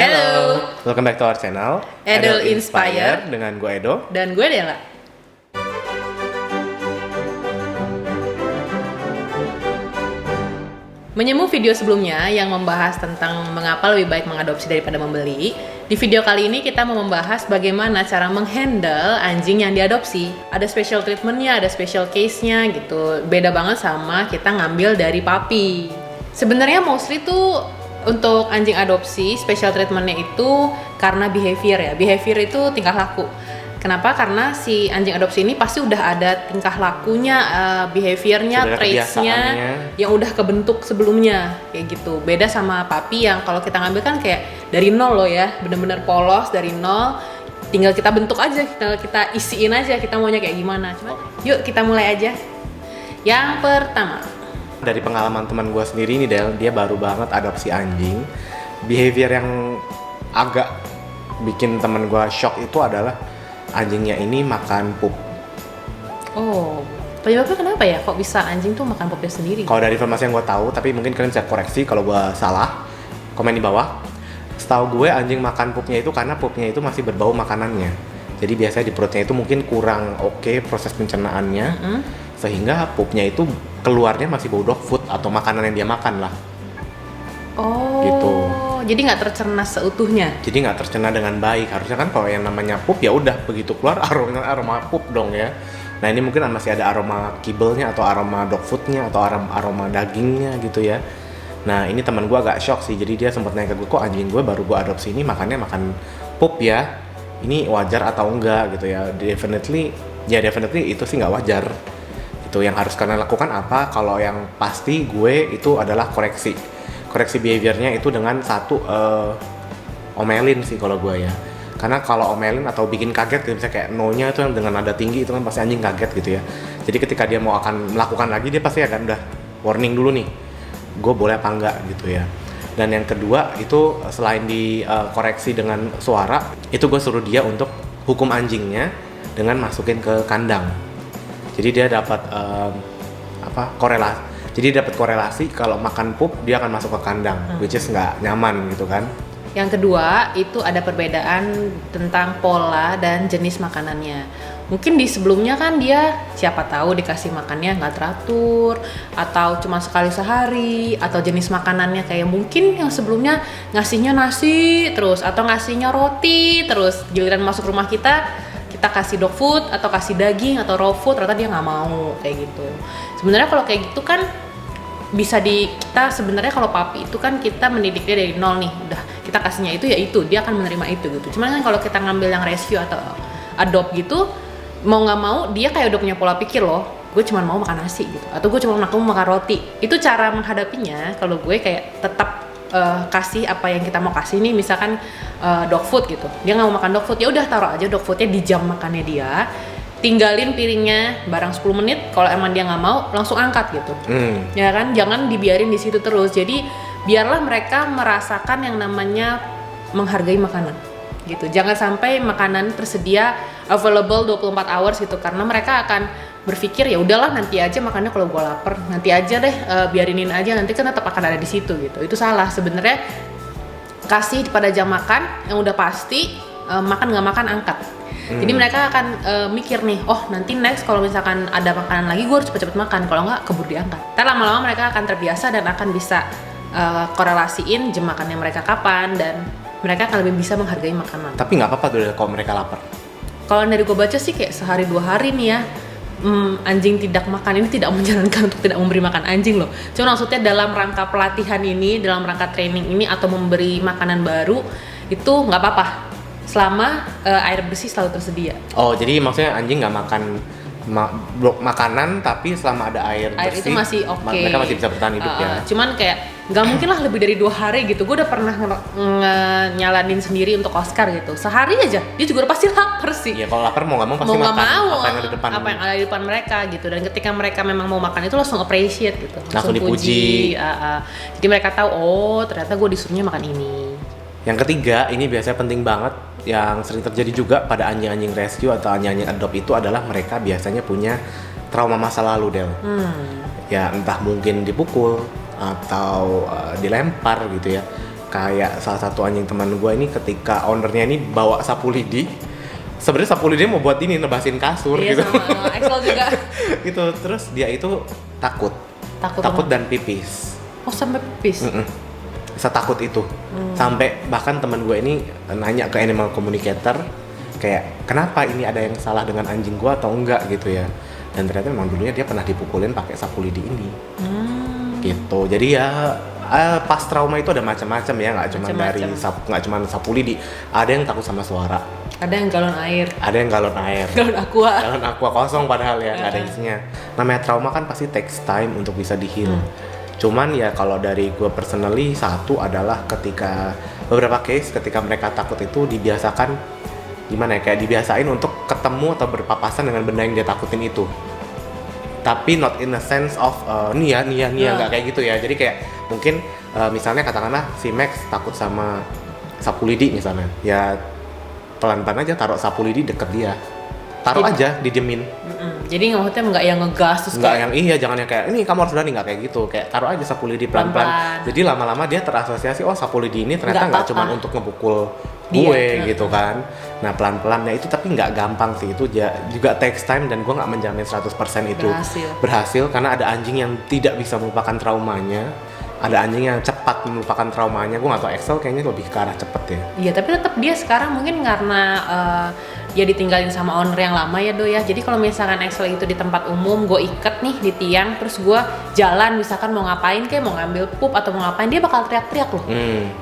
Hello, welcome back to our channel Edel Inspire dengan gue Edo. dan gue Dela. Menyambung video sebelumnya yang membahas tentang mengapa lebih baik mengadopsi daripada membeli, di video kali ini kita mau membahas bagaimana cara menghandle anjing yang diadopsi. Ada special treatmentnya, ada special case-nya gitu. Beda banget sama kita ngambil dari puppy. Sebenarnya mostly tuh untuk anjing adopsi, special treatmentnya itu karena behavior ya. Behavior itu tingkah laku. Kenapa? Karena si anjing adopsi ini pasti udah ada tingkah lakunya, behaviornya, traits-nya yang udah kebentuk sebelumnya kayak gitu. Beda sama puppy yang kalau kita ngambil kan kayak dari nol loh ya, bener-bener polos dari nol. Tinggal kita bentuk aja, tinggal kita isiin aja kita maunya kayak gimana. Cuma yuk kita mulai aja. Yang pertama, dari pengalaman teman gue sendiri nih Del, dia baru banget adopsi anjing. Behavior yang agak bikin teman gue shock itu adalah anjingnya ini makan pup. Oh, penyebabnya kenapa ya? Kok bisa anjing tuh makan pupnya sendiri? Kalau dari informasi yang gue tahu, tapi mungkin kalian bisa koreksi kalau gue salah. Komen di bawah. Setahu gue anjing makan pupnya itu karena pupnya itu masih berbau makanannya. Jadi biasanya di perutnya itu mungkin kurang oke proses pencernaannya, sehingga pupnya itu keluarnya masih bau dog food atau makanan yang dia makan lah. Oh, gitu. Jadi nggak tercerna seutuhnya. Jadi nggak tercerna dengan baik. Harusnya kan kalau yang namanya pup ya udah begitu keluar aroma pup dong ya. Nah ini mungkin masih ada aroma kibelnya atau aroma dog foodnya atau aroma dagingnya gitu ya. Nah ini teman gue agak shock sih. Jadi dia sempat nanya ke gue, kok anjing gue baru gue adopsi ini makannya makan pup ya. Ini wajar atau enggak gitu ya. Definitely itu sih nggak wajar. Itu yang harus kalian lakukan apa? Kalau yang pasti gue itu adalah koreksi behaviornya itu dengan satu omelin sih kalau gue ya. Karena kalau omelin atau bikin kaget gitu, misalnya kayak no-nya itu yang dengan nada tinggi itu kan pasti anjing kaget gitu ya. Jadi ketika dia mau akan melakukan lagi dia pasti akan udah warning dulu nih, gue boleh apa enggak gitu ya. Dan yang kedua itu selain dikoreksi dengan suara, itu gue suruh dia untuk hukum anjingnya dengan masukin ke kandang. Jadi dia dapat korelasi. Jadi dapat korelasi kalau makan pup dia akan masuk ke kandang, which is nggak nyaman gitu kan. Yang kedua itu ada perbedaan tentang pola dan jenis makanannya. Mungkin di sebelumnya kan dia siapa tahu dikasih makannya nggak teratur atau cuma sekali sehari, atau jenis makanannya kayak mungkin yang sebelumnya ngasihnya nasi terus atau ngasihnya roti terus, giliran masuk rumah kita kasih dog food atau kasih daging atau raw food, ternyata dia nggak mau kayak gitu. Sebenarnya kalau kayak gitu kan bisa kita sebenarnya kalau puppy itu kan kita mendidik dia dari nol nih, udah kita kasihnya itu ya itu, dia akan menerima itu gitu. Cuman kan kalau kita ngambil yang rescue atau adopt gitu, mau nggak mau dia kayak udah punya pola pikir loh, gue cuma mau makan nasi gitu, atau gue cuma mau makan roti. Itu cara menghadapinya. Kalau gue kayak tetap kasih apa yang kita mau kasih nih, misalkan dog food gitu, dia nggak mau makan dog food, ya udah taruh aja dog foodnya di jam makannya dia, tinggalin piringnya barang 10 menit, kalau emang dia nggak mau langsung angkat gitu. Ya kan, jangan dibiarin di situ terus. Jadi biarlah mereka merasakan yang namanya menghargai makanan gitu. Jangan sampai makanan tersedia available 24 hours gitu, karena mereka akan berpikir ya udahlah nanti aja makannya kalau gue lapar, nanti aja deh, biarinin aja, nanti kan tetap akan ada di situ gitu. Itu salah sebenarnya. Kasih pada jam makan yang udah pasti, makan nggak makan angkat. Jadi mereka akan mikir nih, oh nanti next kalau misalkan ada makanan lagi gue harus cepet-cepet makan, kalau nggak keburu diangkat. Ntar lama-lama mereka akan terbiasa dan akan bisa korelasiin jam makannya mereka kapan, dan mereka akan lebih bisa menghargai makanan. Tapi nggak apa-apa tuh kalau mereka lapar. Kalau dari gue baca sih kayak sehari 2 hari nih ya, anjing tidak makan ini tidak menjalankan untuk tidak memberi makan anjing loh. Cuma maksudnya dalam rangka pelatihan ini, dalam rangka training ini atau memberi makanan baru itu nggak apa-apa selama air bersih selalu tersedia. Oh jadi maksudnya anjing nggak makan blok makanan tapi selama ada air bersih itu masih oke. Mereka masih bisa bertahan hidup ya. Cuman kayak nggak mungkin lah lebih dari 2 hari gitu. Gue udah pernah nyalanin sendiri untuk Oscar gitu. Sehari aja dia juga udah pasti lapar sih. Iya kalau lapar mau nggak mau pasti makan apa yang ada di depan. Apa yang ada di depan mereka gitu. Dan ketika mereka memang mau makan itu langsung appreciate gitu. Langsung dipuji. Jadi mereka tahu, oh ternyata gue disuruhnya makan ini. Yang ketiga, ini biasanya penting banget, yang sering terjadi juga pada anjing-anjing rescue atau anjing-anjing adopt itu adalah mereka biasanya punya trauma masa lalu, Del. Ya entah mungkin dipukul atau dilempar gitu ya. kayak salah satu anjing teman gue ini ketika ownernya ini bawa sapu lidi, sebenarnya sapu lidi mau buat ini nebasin kasur Iya, gitu. sama Excel juga. Gitu, terus dia itu takut dan pipis. Oh, sampai pipis. Setakut itu. Sampai bahkan teman gue ini nanya ke animal communicator kayak kenapa ini ada yang salah dengan anjing gue atau enggak gitu ya. Dan ternyata memang dulunya dia pernah dipukulin pakai sapu lidi ini. Gitu. Jadi ya pas trauma itu ada macam-macam ya, nggak cuma sapu lidi. Ada yang takut sama suara. Ada yang galon air. Galon Aqua. Galon aqua kosong padahal ya, nggak ada isinya. Namanya trauma kan pasti takes time untuk bisa di-heal. Cuman ya kalau dari gue personally, satu adalah ketika beberapa case ketika mereka takut itu dibiasakan gimana ya, kayak dibiasain untuk ketemu atau berpapasan dengan benda yang dia takutin itu. Tapi not in a sense of nia nggak kayak gitu ya. Jadi kayak mungkin misalnya katakanlah si Max takut sama sapu lidi misalnya, ya pelan-pelan aja taruh sapu lidi deket dia, taruh aja didiemin. Jadi maksudnya nggak yang ngegas terus nggak yang iya, jangan yang kayak ini kamu harus berani, nggak kayak gitu. Kayak taruh aja sapu lidi pelan-pelan. Jadi lama-lama dia terasosiasi, oh sapu lidi ini ternyata nggak cuma untuk ngebukul gue gitu kan. Nah pelan-pelan ya itu, tapi nggak gampang sih, itu juga takes time dan gue nggak menjamin 100% itu berhasil karena ada anjing yang tidak bisa melupakan traumanya, ada anjing yang cepat melupakan traumanya. Gue nggak tahu, Excel kayaknya lebih ke arah cepet ya. Iya, tapi tetap dia sekarang mungkin karena dia ditinggalin sama owner yang lama ya Do ya. Jadi kalau misalkan Excel itu di tempat umum, gue ikat nih di tiang, terus gue jalan misalkan mau ngapain kayak mau ngambil pup atau mau ngapain, dia bakal teriak-teriak loh.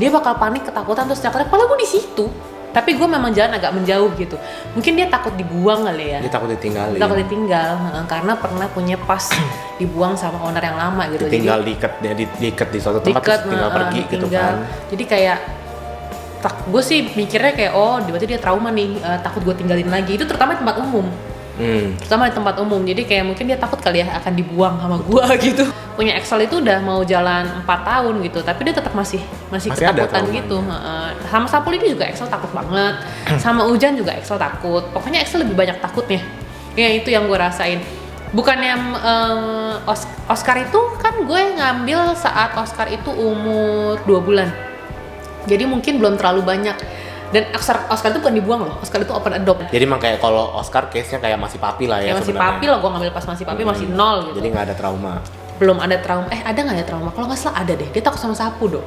Dia bakal panik, ketakutan, terus teriak-teriak. Padahal gue di situ, tapi gue memang jalan agak menjauh gitu. Mungkin dia takut dibuang kali ya. Dia takut ditinggalin. Takut ditinggal, karena pernah punya pas dibuang sama owner yang lama gitu. Ditinggal, diikat di suatu tempat terus tinggal pergi gitu kan. Jadi kayak gue sih mikirnya kayak berarti dia trauma nih, takut gue tinggalin lagi. Itu terutama di tempat umum. Terutama di tempat umum. Jadi kayak mungkin dia takut kali ya akan dibuang sama gue gitu. Punya Excel itu udah mau jalan 4 tahun gitu, tapi dia tetap masih ketakutan gitu. Sama sapu lidi juga Excel takut banget. Sama hujan juga Excel takut. Pokoknya Excel lebih banyak takutnya. Ya itu yang gue rasain. Bukannya Oscar itu kan gue ngambil saat Oscar itu umur 2 bulan. Jadi mungkin belum terlalu banyak. Dan Oscar itu bukan dibuang loh, Oscar itu open adopt. Jadi emang kayak kalau Oscar case-nya kayak masih papi lah ya masih papi lah, gue ngambil pas masih papi, masih 0 gitu. Jadi nggak ada trauma. Belum ada trauma, ada nggak ada trauma? Kalau nggak salah ada deh, dia takut sama sapu Do.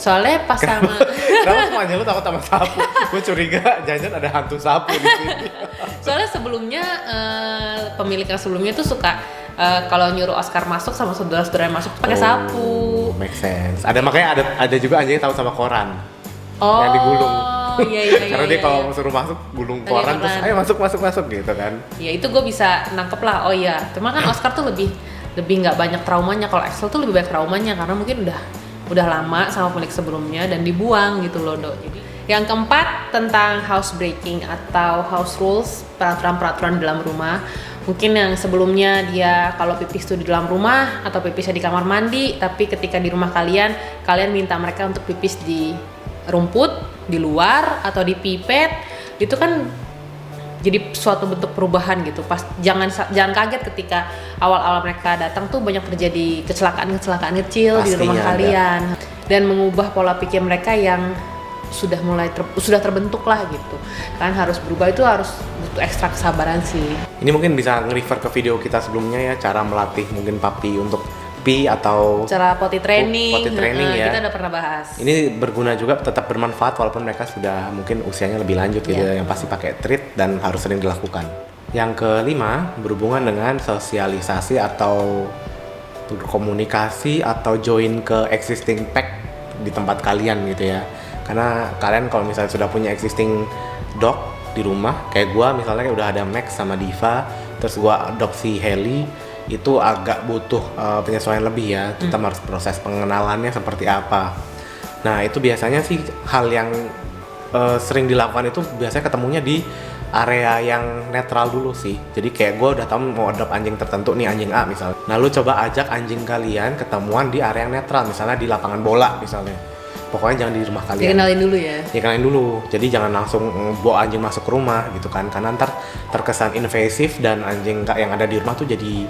Soalnya pas sama Kenapa semuanya lu takut sama sapu? Gue curiga jangan-jangan ada hantu sapu di sini. Soalnya sebelumnya pemilik yang sebelumnya tuh suka kalau nyuruh Oscar masuk sama saudara-saudara masuk pakai sapu. Make sense. Makanya ada juga anjingnya takut sama koran. Yang digulung. Iya. Karena dia kalau suruh masuk gulung koran terus ayo masuk gitu kan. Ya itu gue bisa nangkep lah. Oh iya, cuma kan Oscar tuh lebih nggak banyak traumanya. Kalau Excel tuh lebih banyak traumanya karena mungkin udah lama sama pemilik sebelumnya dan dibuang gitu loh Do. Jadi yang keempat tentang housebreaking atau house rules, peraturan-peraturan dalam rumah. Mungkin yang sebelumnya dia kalau pipis tuh di dalam rumah atau pipisnya di kamar mandi, tapi ketika di rumah kalian minta mereka untuk pipis di rumput, di luar atau di pipet, itu kan jadi suatu bentuk perubahan gitu. Pas jangan kaget ketika awal-awal mereka datang tuh banyak terjadi kecelakaan kecil di rumah kalian dan mengubah pola pikir mereka yang sudah terbentuk lah gitu. Kan harus berubah itu harus butuh ekstra kesabaran sih. Ini mungkin bisa nge-refer ke video kita sebelumnya ya, cara melatih mungkin papi untuk pee atau cara potty training ya. Kita udah pernah bahas. Ini berguna juga, tetap bermanfaat walaupun mereka sudah mungkin usianya lebih lanjut gitu ya, yang pasti pakai treat dan harus sering dilakukan. Yang kelima, berhubungan dengan sosialisasi atau komunikasi atau join ke existing pack di tempat kalian gitu ya. Karena kalian kalau misalnya sudah punya existing dog di rumah, kayak gua misalnya udah ada Max sama Diva, terus gua adopsi Heli, itu agak butuh penyesuaian lebih ya. Kita harus proses pengenalannya seperti apa. Nah itu biasanya sih hal yang sering dilakukan itu biasanya ketemunya di area yang netral dulu sih. Jadi kayak gue udah tahu mau adopt anjing tertentu nih, anjing A misalnya. Nah lu coba ajak anjing kalian ketemuan di area yang netral, misalnya di lapangan bola misalnya. Pokoknya jangan di rumah kalian. Dikenalin dulu ya. Dikenalin dulu. Jadi jangan langsung bawa anjing masuk ke rumah gitu kan. Karena ntar terkesan invasif dan anjing yang ada di rumah tuh jadi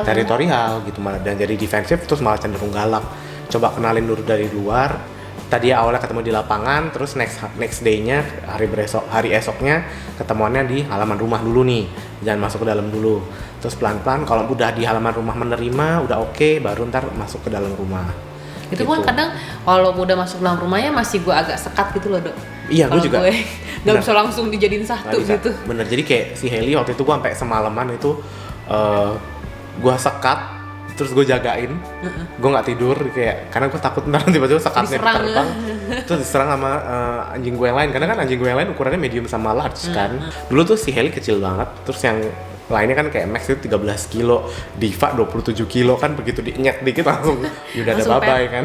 teritorial gitu malah, dan jadi defensif terus malah cenderung galak. Coba kenalin dulu dari luar. tadi awalnya ketemu di lapangan, terus next day-nya hari esoknya ketemuannya di halaman rumah dulu nih, jangan masuk ke dalam dulu. Terus pelan-pelan kalau udah di halaman rumah menerima, udah oke, baru ntar masuk ke dalam rumah. Itu pun kadang kalau udah masuk dalam rumahnya masih gue agak sekat gitu loh, Dok. Iya, gue juga. Gue nggak bisa langsung dijadiin satu gitu. Bener, jadi kayak si Heli waktu itu gue sampai semalaman itu gue sekat, terus gue jagain, gue nggak tidur kayak karena gue takut ntar tiba-tiba sekatnya terbang, terus diserang sama anjing gue yang lain, karena kan anjing gue yang lain ukurannya medium sama large kan. Dulu tuh si Heli kecil banget, terus yang lainnya kan kayak Max itu 13 kilo, Diva 27 kilo kan, begitu dinyek dikit langsung udah ada bye-bye kan.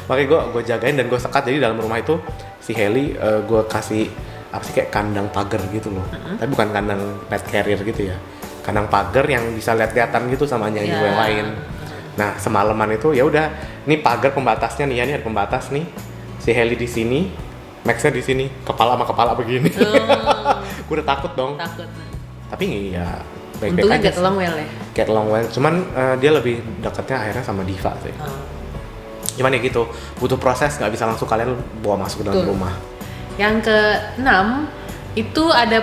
Makanya gue jagain dan gue sekat, jadi dalam rumah itu si Heli gue kasih apa sih kayak kandang pagar gitu loh, tapi bukan kandang pet carrier gitu ya, kandang pagar yang bisa lihat-lihatan gitu sama anjing gue yang lain. Nah semalaman itu ya udah, ini pagar pembatasnya nih ya, ini ada pembatas nih, si Heli di sini, Maxnya di sini, kepala sama kepala begini. Gue udah takut dong. Tapi ya baik-baik untungnya aja. Get along well ya. Get along well, cuman dia lebih dekatnya akhirnya sama Diva sih. Cuman ya gitu, butuh proses, nggak bisa langsung kalian bawa masuk ke dalam rumah. Yang ke-6 itu ada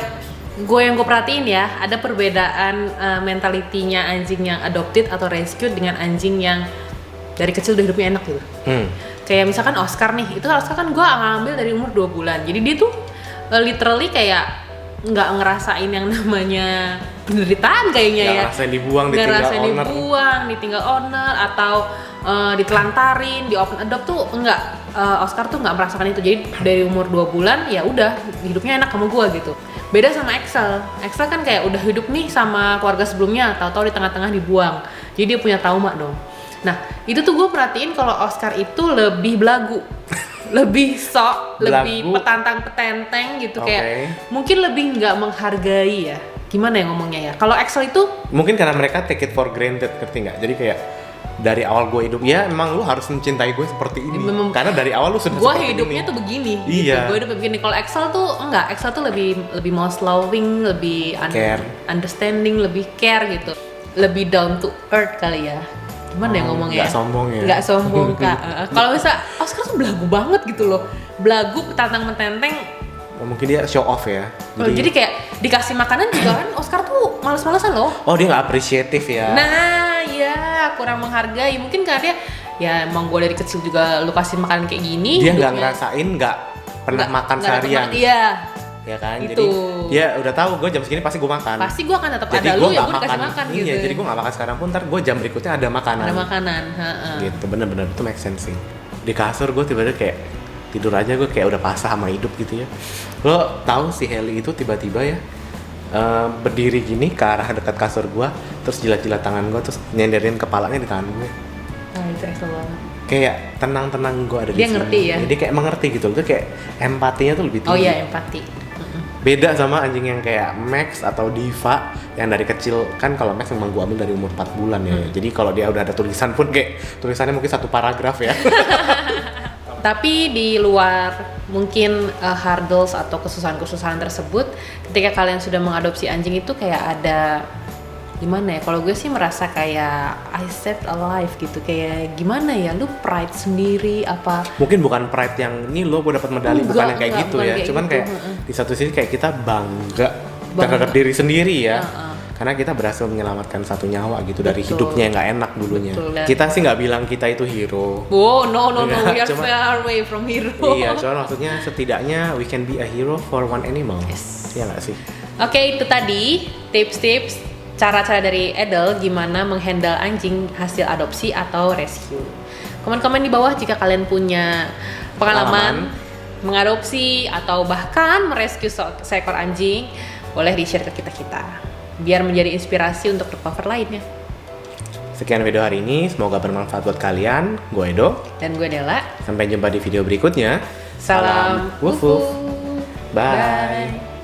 yang gue perhatiin ya, ada perbedaan mentalitinya anjing yang adopted atau rescue dengan anjing yang dari kecil udah hidupnya enak gitu. Kayak misalkan Oscar nih, itu Oscar kan gue ngambil dari umur 2 bulan, jadi dia tuh literally kayak nggak ngerasain yang namanya penderitaan kayaknya ya. Nggak ngerasain dibuang, ditinggal owner atau ditelantarin, di open adopt tuh enggak. Oscar tuh nggak merasakan itu, jadi dari umur 2 bulan ya udah hidupnya enak sama gua gitu. Beda sama Excel kan kayak udah hidup nih sama keluarga sebelumnya, tahu-tahu di tengah-tengah dibuang, jadi dia punya trauma dong. Nah itu tuh gue perhatiin kalau Oscar itu lebih belagu, lebih sok, lebih petantang-petenteng gitu, kayak mungkin lebih nggak menghargai ya. Gimana ya ngomongnya ya? Kalau Excel itu mungkin karena mereka take it for granted, ngerti nggak? Jadi kayak dari awal gue hidup, ya emang lu harus mencintai gue seperti ini. Karena dari awal lu sudah seperti ini. Gue hidupnya tuh begini. Iya. Gitu. Gue hidup begini. Kalau Excel tuh enggak. Excel tuh lebih most loving, lebih understanding, lebih care gitu. Lebih down to earth kali ya. Gimana ya ngomongnya? Nggak sombong ya. Nggak sombong Kak. Kalau misalnya Oscar tuh belagu banget gitu loh. Belagu, petantang mententeng. Mungkin dia show off ya. Jadi kayak dikasih makanan juga kan Oscar tuh males-malesan loh. Oh, dia nggak apresiatif ya. Nah, ya kurang menghargai. Mungkin karena ya emang gue dari kecil juga lu kasih makanan kayak gini. Dia nggak ngerasain, nggak pernah makan seharian. Iya. Ya kan, gitu. Jadi dia udah tahu gue jam segini pasti gue makan. Pasti gue akan tetap ada lu ya, gue dikasih makan gitu. Iya, jadi gue nggak makan sekarang pun ntar gue jam berikutnya ada makanan. Ada makanan. Gitu, bener-bener itu make sense sih. Di kasur gue tiba-tiba kayak tidur aja gue kayak udah pasrah sama hidup gitu ya. Lo tahu si Heli itu tiba-tiba ya berdiri gini ke arah dekat kasur gue, terus jilat-jilat tangan gue, terus nyenderin kepalanya di tangan gue. Itu extra banget. Kayak tenang-tenang gue ada di sini. Dia ngerti ya. Dia kayak mengerti gitu loh, tuh kayak empatinya tuh lebih tinggi. Oh iya, empati. Beda sama anjing yang kayak Max atau Diva yang dari kecil, kan kalau Max memang gue ambil dari umur 4 bulan ya. Jadi kalau dia udah ada tulisan pun kayak tulisannya mungkin 1 paragraf ya. Tapi di luar mungkin hurdles atau kesusahan-kesusahan tersebut, ketika kalian sudah mengadopsi anjing itu kayak ada gimana ya? Kalau gue sih merasa kayak I saved a life gitu, kayak gimana ya? Lu pride sendiri apa? Mungkin bukan pride yang ini lo gue dapat medali, bukan yang kayak gitu ya. Cuman gitu. Kayak di satu sisi kayak kita bangga terhadap diri sendiri ya. Karena kita berhasil menyelamatkan 1 nyawa gitu. Betul. Dari hidupnya yang nggak enak dulunya. Betul. Kita sih nggak bilang kita itu hero. Oh no, we are far away from hero. Iya, cuman maksudnya setidaknya we can be a hero for one animal. Yes. Iya nggak sih? Oke, itu tadi tips-tips cara-cara dari Edel gimana menghandle anjing hasil adopsi atau rescue. Komen-komen di bawah jika kalian punya pengalaman mengadopsi atau bahkan merescue seekor anjing, boleh di-share ke kita biar menjadi inspirasi untuk recover lainnya. Sekian video hari ini, semoga bermanfaat buat kalian. Gue Edo dan gue Dela. Sampai jumpa di video berikutnya. Salam woof woof. Bye. Bye.